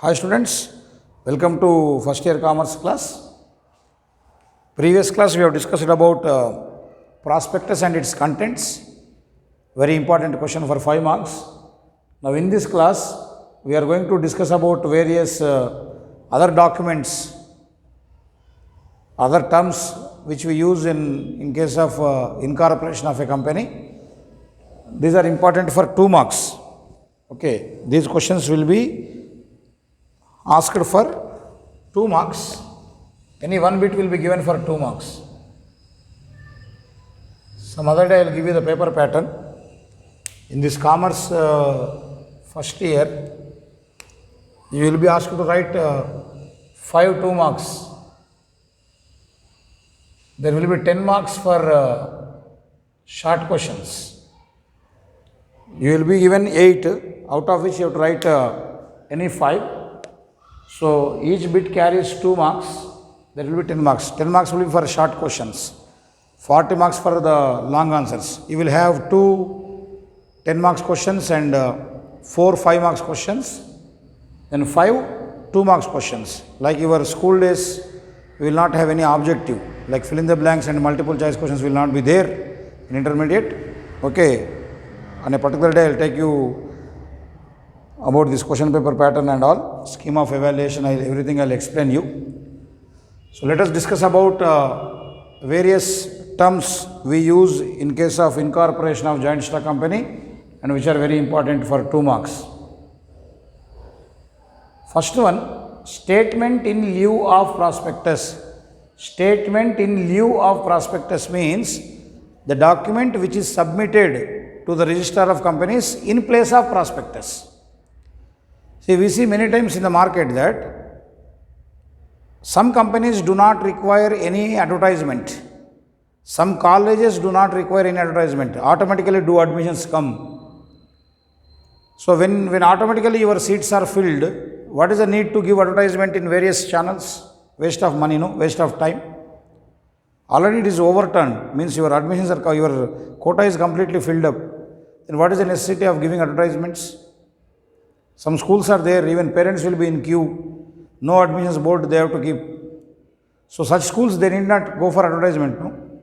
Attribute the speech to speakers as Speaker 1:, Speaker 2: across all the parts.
Speaker 1: Hi students, welcome to first year commerce class. Previous class we have discussed about prospectus and its contents. Very important question for 5 marks. Now in this class we are going to discuss about various other documents, other terms which we use in case of incorporation of a company. These are important for 2 marks. Okay, these questions will be asked for 2 marks. Any one bit will be given for 2 marks. Some other day I will give you the paper pattern. In this commerce first year, you will be asked to write 5 2 marks. There will be 10 marks for short questions. You will be given 8, out of which you have to write any 5. So each bit carries 2 marks. There will be 10 marks. 10 marks will be for short questions. 40 marks for the long answers. You will have 2 10 marks questions and 4 5 marks questions. Then 5 2 marks questions. Like your school days, you will not have any objective. Like fill in the blanks and multiple choice questions will not be there in intermediate. Okay. On a particular day, I will take you about this question paper pattern and all, scheme of evaluation, everything I will explain you. So let us discuss about various terms we use in case of incorporation of joint stock company and which are very important for 2 marks. First one, statement in lieu of prospectus. Statement in lieu of prospectus means the document which is submitted to the registrar of companies in place of prospectus. See, we see many times in the market that some companies do not require any advertisement. Some colleges do not require any advertisement. Automatically do admissions come. So when automatically your seats are filled, what is the need to give advertisement in various channels? Waste of money, no? Waste of time. Already it is overturned, means your admissions are, your quota is completely filled up. Then what is the necessity of giving advertisements? Some schools are there, even parents will be in queue. No admissions board they have to keep. So such schools, they need not go for advertisement. No?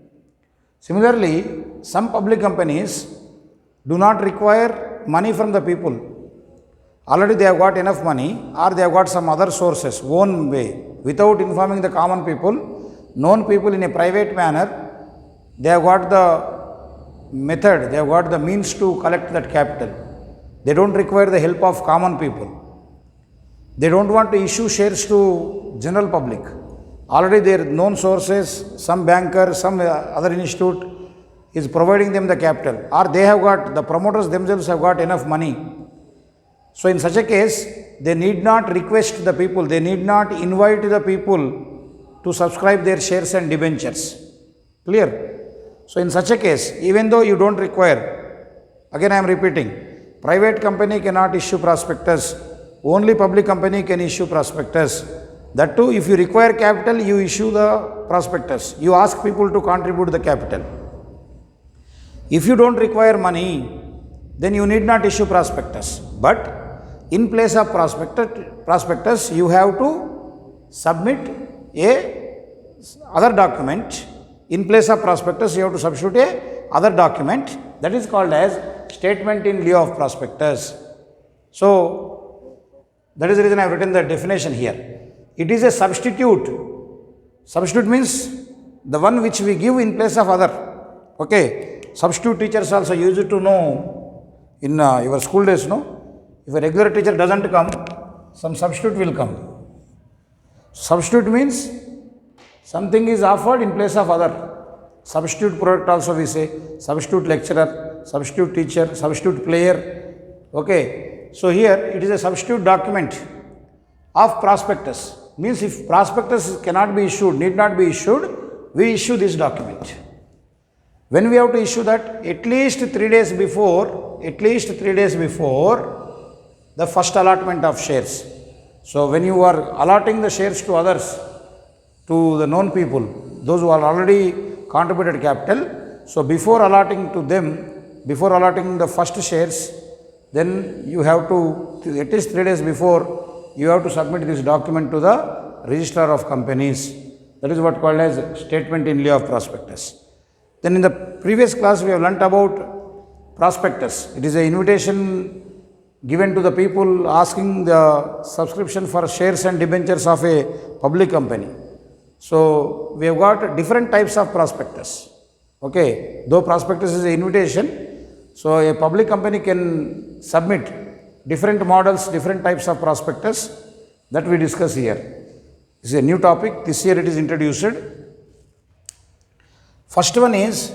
Speaker 1: Similarly, some public companies do not require money from the people. Already they have got enough money or they have got some other sources, own way. Without informing the common people, known people in a private manner, they have got the method, they have got the means to collect that capital. They don't require the help of common people. They don't want to issue shares to general public. Already their known sources, some banker, some other institute is providing them the capital. Or they have got, the promoters themselves have got enough money. So in such a case, they need not request the people, they need not invite the people to subscribe their shares and debentures. Clear? So in such a case, even though you don't require, again I am repeating, private company cannot issue prospectus, only public company can issue prospectus. That too, if you require capital, you issue the prospectus. You ask people to contribute the capital. If you don't require money, then you need not issue prospectus. But in place of prospectus, you have to submit a other document. In place of prospectus, you have to substitute a other document that is called as statement in lieu of prospectus. So that is the reason I have written the definition here. It is a substitute. Substitute means the one which we give in place of other. Okay. Substitute teachers also used to know in your school days, no? If a regular teacher doesn't come, some substitute will come. Substitute means something is offered in place of other. Substitute product also we say, substitute lecturer, substitute teacher, substitute player. Okay. So here it is a substitute document of prospectus. Means if prospectus cannot be issued, need not be issued, we issue this document. When we have to issue that? At least 3 days before the first allotment of shares. So when you are allotting the shares to others, to the known people, those who are already contributed capital, so before allotting to them, before allotting the first shares, then you have to, at least 3 days before, you have to submit this document to the registrar of companies. That is what called as statement in lieu of prospectus. Then in the previous class we have learnt about prospectus. It is an invitation given to the people asking the subscription for shares and debentures of a public company. So we have got different types of prospectus. Okay, though prospectus is an invitation, so a public company can submit different models, different types of prospectus that we discuss here. This is a new topic. This year it is introduced. First one is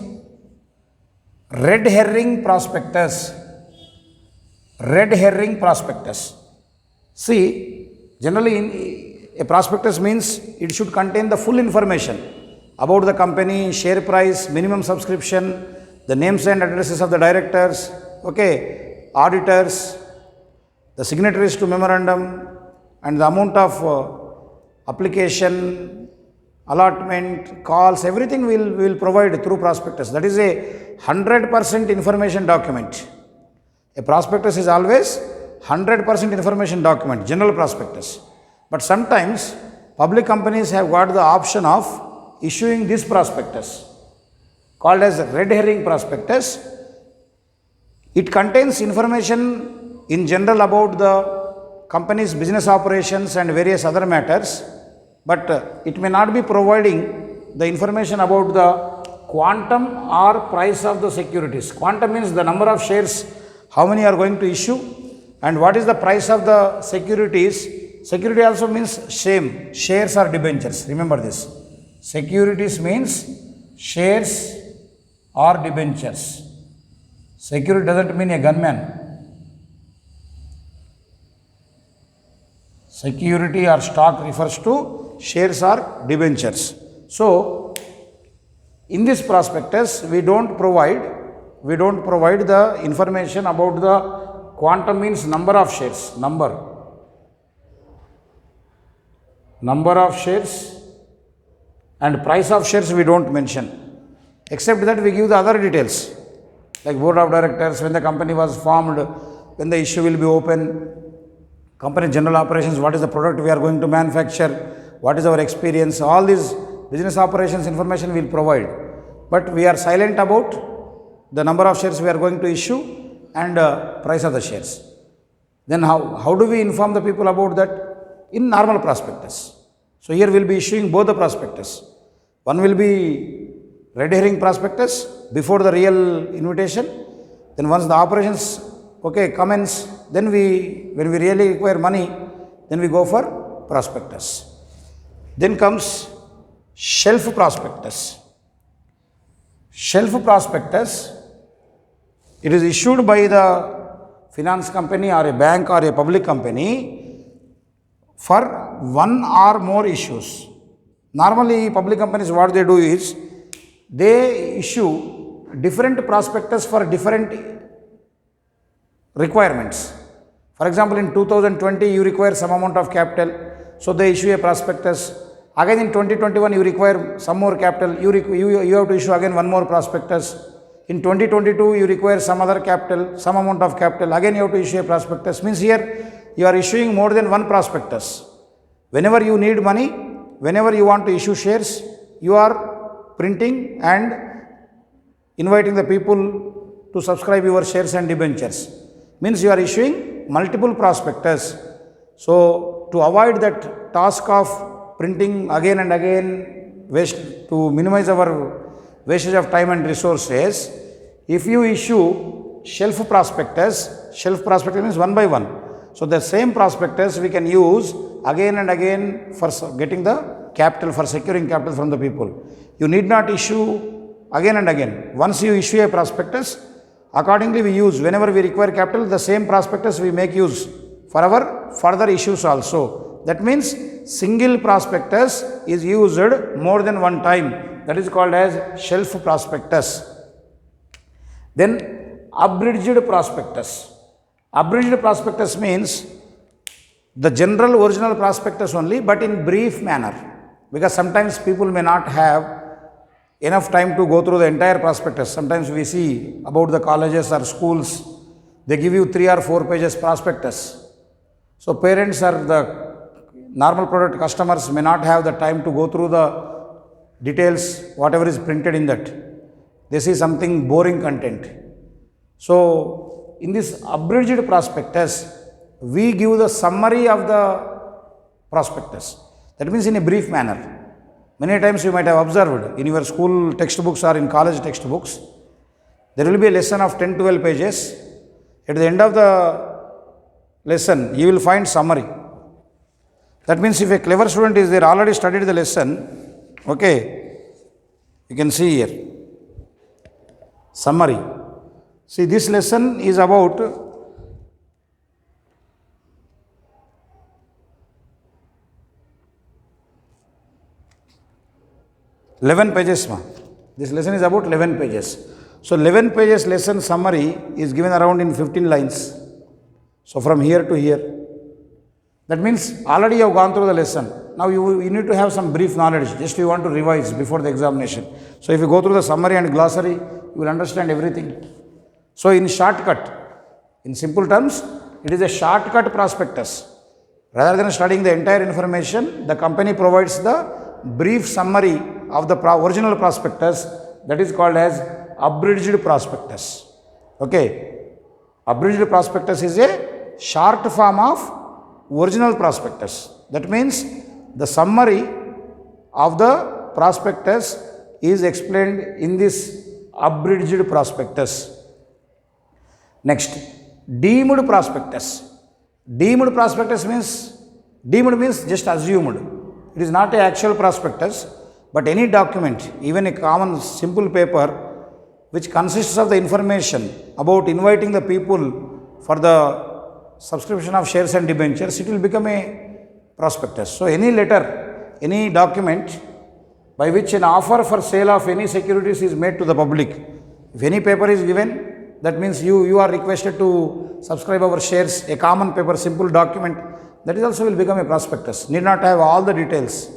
Speaker 1: red herring prospectus. Red herring prospectus. See, generally a prospectus means it should contain the full information about the company, share price, minimum subscription, the names and addresses of the directors, okay, auditors, the signatories to memorandum, and the amount of application, allotment, calls, everything will provide through prospectus. That is a 100% information document. A prospectus is always 100% information document, general prospectus. But sometimes public companies have got the option of issuing this prospectus called as red herring prospectus. It contains information in general about the company's business operations and various other matters, but it may not be providing the information about the quantum or price of the securities. Quantum means the number of shares, how many are going to issue, and what is the price of the securities. Security also means same, shares or debentures. Remember this. Securities means shares or debentures. Security doesn't mean a gunman. Security or stock refers to shares or debentures. So, in this prospectus, we don't provide the information about the quantum means number of shares, number of shares, and price of shares we don't mention, except that we give the other details like board of directors, when the company was formed, when the issue will be open, company general operations, what is the product we are going to manufacture, what is our experience, all these business operations information we will provide. But we are silent about the number of shares we are going to issue and price of the shares. Then how do we inform the people about that? In normal prospectus. So here we will be issuing both the prospectus. One will be red herring prospectus before the real invitation. Then once the operations commence, then when we really require money, then we go for prospectus. Then comes shelf prospectus. Shelf prospectus, it is issued by the finance company or a bank or a public company for one or more issues. Normally, public companies, what they do is, they issue different prospectus for different requirements. For example, in 2020, you require some amount of capital, so they issue a prospectus. Again, in 2021, you require some more capital, you have to issue again one more prospectus. In 2022, you require some other capital, some amount of capital, again you have to issue a prospectus. Means here, you are issuing more than one prospectus. Whenever you need money, whenever you want to issue shares, you are printing and inviting the people to subscribe your shares and debentures. Means you are issuing multiple prospectus. So, to avoid that task of printing again and again, to minimize our wastage of time and resources, if you issue shelf prospectus means one by one. So, the same prospectus we can use again and again for getting the capital, for securing capital from the people. You need not issue again and again. Once you issue a prospectus, accordingly we use, whenever we require capital, the same prospectus we make use for our further issues also. That means single prospectus is used more than one time. That is called as shelf prospectus. Then abridged prospectus. Abridged prospectus means the general original prospectus only, but in brief manner, because sometimes people may not have enough time to go through the entire prospectus. Sometimes we see about the colleges or schools, they give you 3 or 4 pages prospectus. So parents or the normal product customers may not have the time to go through the details, whatever is printed in that. They see something boring content. So in this abridged prospectus, we give the summary of the prospectus. That means in a brief manner. Many times you might have observed in your school textbooks or in college textbooks, there will be a lesson of 10-12 pages. At the end of the lesson, you will find summary. That means if a clever student is there, already studied the lesson, okay, you can see here, summary. See, this lesson is about 11 pages. This lesson is about 11 pages. So 11 pages lesson summary is given around in 15 lines. So from here to here. That means already you have gone through the lesson. Now you need to have some brief knowledge. Just you want to revise before the examination. So if you go through the summary and glossary, you will understand everything. So in shortcut, in simple terms, it is a shortcut prospectus. Rather than studying the entire information, the company provides the brief summary of the original prospectus, that is called as abridged prospectus. Okay. Abridged prospectus is a short form of original prospectus. That means the summary of the prospectus is explained in this abridged prospectus. Next, deemed prospectus. Deemed prospectus means just assumed. It is not an actual prospectus, but any document, even a common simple paper, which consists of the information about inviting the people for the subscription of shares and debentures, it will become a prospectus. So any letter, any document by which an offer for sale of any securities is made to the public, if any paper is given, that means you are requested to subscribe our shares, a common paper, simple document, that is also will become a prospectus. Need not have all the details.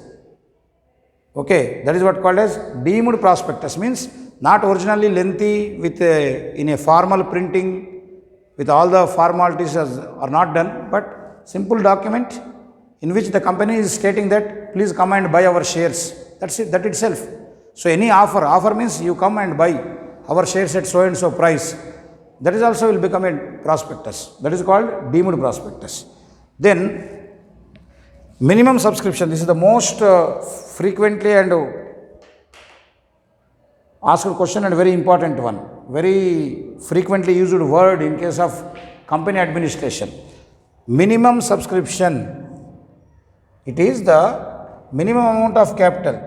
Speaker 1: Okay, that is what called as deemed prospectus, means not originally lengthy with in a formal printing with all the formalities are not done, but simple document in which the company is stating that please come and buy our shares. That's it, that itself. So any offer means you come and buy our shares at so and so price. That is also will become a prospectus. That is called deemed prospectus. Then minimum subscription. This is the most frequently and asked question and very important one. Very frequently used word in case of company administration. Minimum subscription. It is the minimum amount of capital.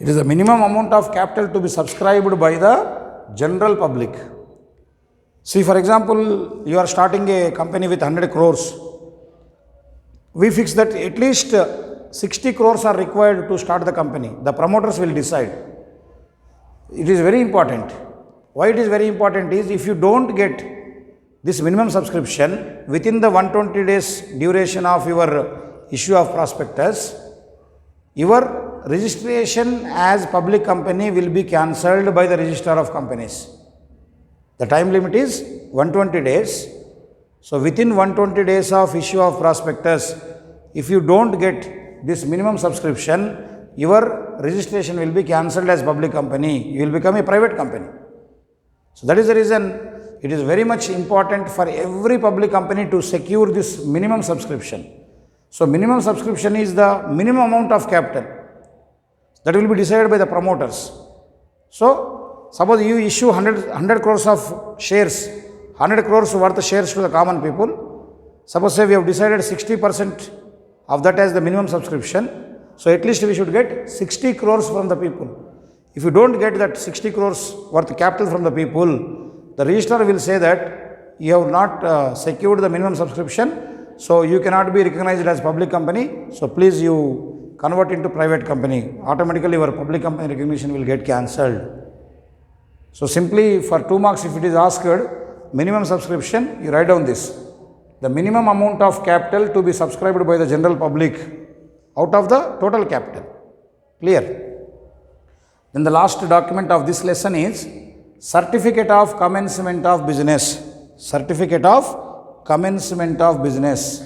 Speaker 1: It is the minimum amount of capital to be subscribed by the general public. See, for example, you are starting a company with 100 crores. We fix that at least 60 crores are required to start the company. The promoters will decide. It is very important. Why it is very important is if you don't get this minimum subscription within the 120 days duration of your issue of prospectus, your registration as public company will be cancelled by the Registrar of Companies. The time limit is 120 days. So within 120 days of issue of prospectus, if you don't get this minimum subscription, your registration will be cancelled as public company. You will become a private company. So that is the reason it is very much important for every public company to secure this minimum subscription. So minimum subscription is the minimum amount of capital that will be decided by the promoters. So suppose you issue 100 crores of shares, 100 crores worth of shares to the common people. Suppose say we have decided 60% of that as the minimum subscription. So at least we should get 60 crores from the people. If you don't get that 60 crores worth capital from the people, the registrar will say that you have not secured the minimum subscription. So you cannot be recognized as public company. So please you convert into private company. Automatically your public company recognition will get cancelled. So simply for 2 marks if it is asked, minimum subscription, you write down this. The minimum amount of capital to be subscribed by the general public out of the total capital. Clear? Then the last document of this lesson is Certificate of Commencement of Business. Certificate of Commencement of Business.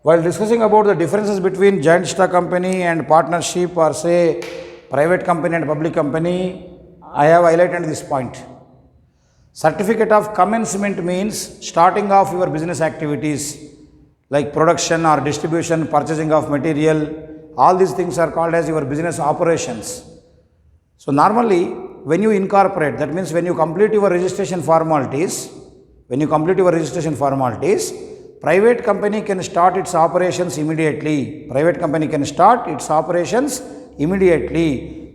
Speaker 1: While discussing about the differences between joint stock company and partnership or say private company and public company, I have highlighted this point. Certificate of commencement means starting of your business activities like production or distribution, purchasing of material, all these things are called as your business operations. So normally when you incorporate, that means when you complete your registration formalities, private company can start its operations immediately.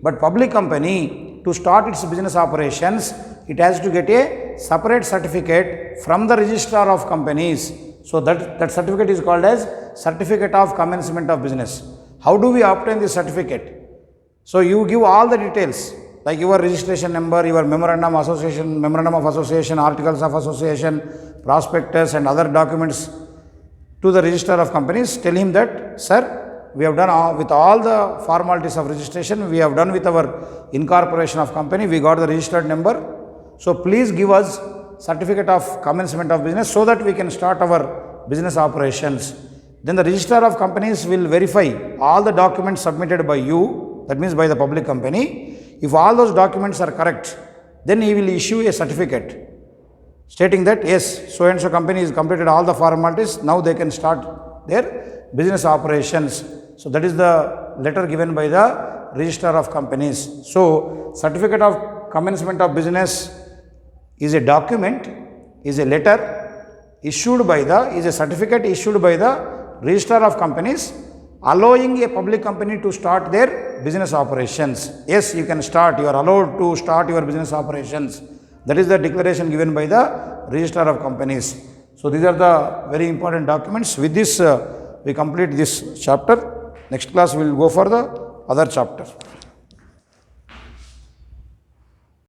Speaker 1: But public company, to start its business operations, it has to get a separate certificate from the registrar of companies. So that certificate is called as Certificate of Commencement of Business. How do we obtain this certificate? So you give all the details like your registration number, your memorandum of association, articles of association, prospectus and other documents to the registrar of companies. Tell him that, sir, we have done with all the formalities of registration, we have done with our incorporation of company, we got the registered number. So please give us certificate of commencement of business so that we can start our business operations. Then the registrar of companies will verify all the documents submitted by you, that means by the public company. If all those documents are correct, then he will issue a certificate stating that yes, so and so company has completed all the formalities, now they can start their business operations. So that is the letter given by the registrar of companies. So certificate of commencement of business is a document, is a letter issued by is a certificate issued by the registrar of companies allowing a public company to start their business operations. Yes, you can start, you are allowed to start your business operations. That is the declaration given by the registrar of companies. So these are the very important documents. With this, we complete this chapter. Next class we will go for the other chapter.